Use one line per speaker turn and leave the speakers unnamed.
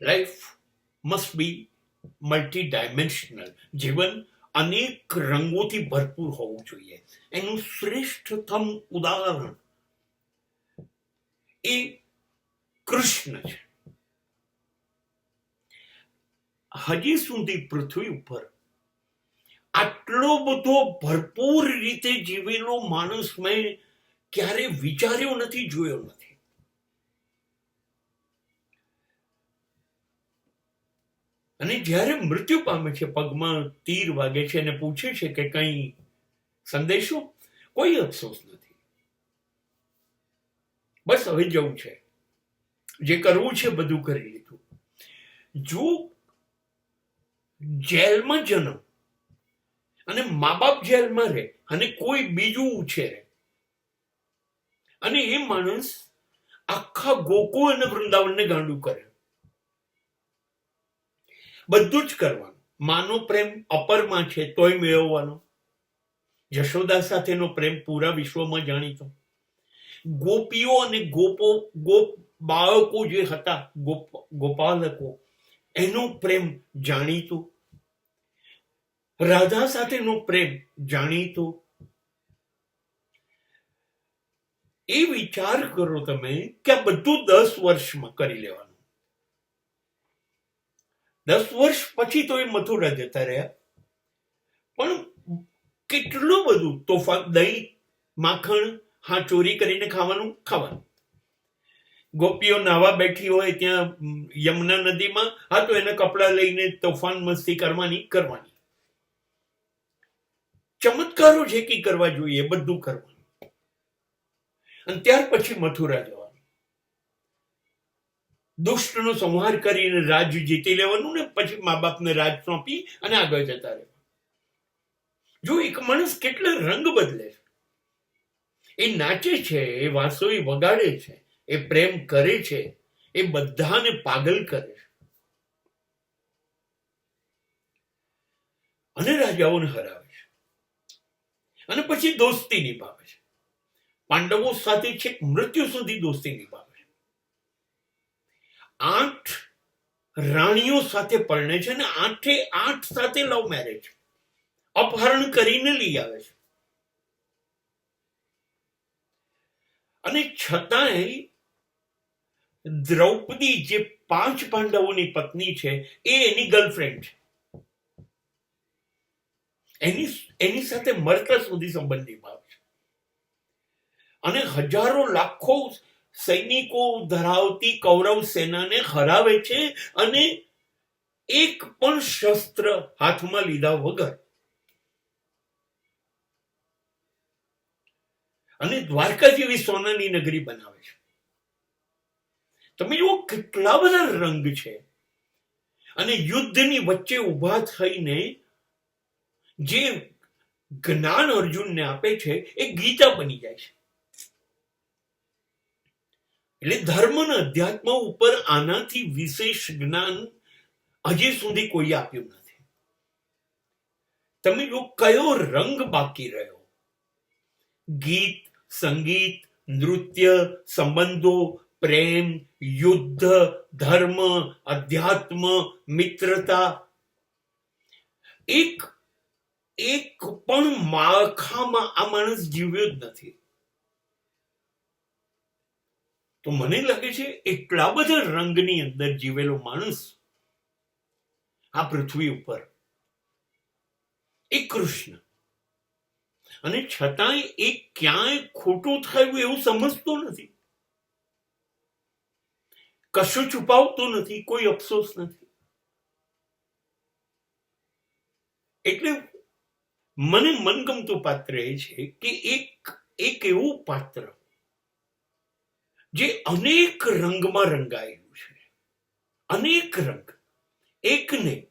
Life must be multi dimensional. જીવન અનેક રંગોથી ભરપૂર હોવું જોઈએ. એનું શ્રેષ્ઠતમ ઉદાહરણ એ કૃષ્ણ છે. હજી સુધી પૃથ્વી ઉપર આટલો બધો ભરપૂર રીતે જીવેલો માણસ મેં ક્યારે વિચાર્યો નથી, જોયો નથી. અને જ્યારે મૃત્યુ પામે છે, પગમાં તીર વાગે છે અને પૂછે છે કે કઈ સંદેશો, કોઈ અફસોસ નથી. બસ હવે જવું છે, જે કરવું છે બધું કરી લીધું. જો જેલમાં જન્મ અને મા બાપ જેલમાં રહે અને કોઈ બીજું ઉછેરે, અને એ માણસ આખા ગોકુળ અને વૃંદાવનને ગાંડું કરે, બધું જ કરવાનું. માનો પ્રેમ અપરમાં છે તોય મેળવવાનો. જશોદા સાથેનો પ્રેમ પૂરા વિશ્વમાં જાણીતો. ગોપીઓ અને ગોપ બાળકો જે હતા, ગોપાલકો, એનો પ્રેમ જાણીતો. રાધા સાથેનો પ્રેમ જાણીતો. એ વિચાર કરો તમે કે આ બધું 10 વર્ષમાં કરી લેવાનું. 10 વર્ષ પછી તો એ મથુરા જતા રહ્યા, પણ કેટલું બધું તોફાન, દહીં, માખણ, હા ચોરી કરીને ખાવાનું. ગોપીઓ નાવા બેઠી હોય ત્યાં યમુના નદીમાં, હા તો એના કપડા લઈને તોફાન મસ્તી કરવાની. ચમત્કારો જે કી કરવા જોઈએ બધું કરવાનું. અને ત્યાર પછી મથુરા જવાનું, દુષ્ટનો સંહાર કરીને રાજ જીતી લેવાનું ને પછી મા બાપને રાજ સોંપી અને આગળ જતા રહેવાનું. જો એક માણસ કેટલા રંગ બદલે છે. એ નાચે છે, એ વાંસળી વગાડે છે, એ પ્રેમ કરે છે, એ બધાને પાગલ કરે છે અને રાજાઓને હરાવે છે. અને પછી દોસ્તી નિભાવે છે. પાંડવો સાથે છેક મૃત્યુ સુધી દોસ્તી નિભાવે છે. 8 રાણીઓ સાથે પરણે છે અને 8 સાથે લવ મેરેજ, અપહરણ કરીને લઈ આવે છે. અને છતાંય દ્રૌપદી જે 5 પાંડવોની પત્ની છે એ એની ગર્લફ્રેન્ડ છે. એની સાથે મરતા સુધી સંબંધ નિભાવે છે. અને હજારો લાખો સૈનિકો ધરાવતી કૌરવ સેનાને હરાવે છે અને એક પણ શસ્ત્ર હાથમાં લીધા વગર. અને દ્વારકા જેવી સોનાની નગરી બનાવે છે. તમે જુઓ કેટલા બધા રંગ છે. અને યુદ્ધની વચ્ચે ઉભા થઈને જે જ્ઞાન અર્જુનને આપે છે એ ગીતા બની જાય છે. એટલે ધર્મ અને અધ્યાત્મ ઉપર આનાથી વિશેષ જ્ઞાન હજી સુધી કોઈ આપ્યું નથી. તમે જો કયો રંગ બાકી રહ્યો? ગીત, સંગીત, નૃત્ય, સંબંધો, પ્રેમ, યુદ્ધ, ધર્મ, અધ્યાત્મ, મિત્રતા, એક પણ માળખામાં આ માણસ જીવ્યો જ નથી. તો મને લાગે છે એટલા બધા રંગની અંદર જીવેલો માણસ આ પૃથ્વી ઉપર એ કૃષ્ણ. અને છતાંય એ ક્યાંય ખોટું થયું એવું સમજતો નથી, કશું છુપાવતો નથી, કોઈ અફસોસ નથી. એટલે મને મનગમતું પાત્ર એ છે કે એક એવું પાત્ર જે અનેક રંગમાં રંગાયેલું છે. અનેક રંગ, એક નહીં,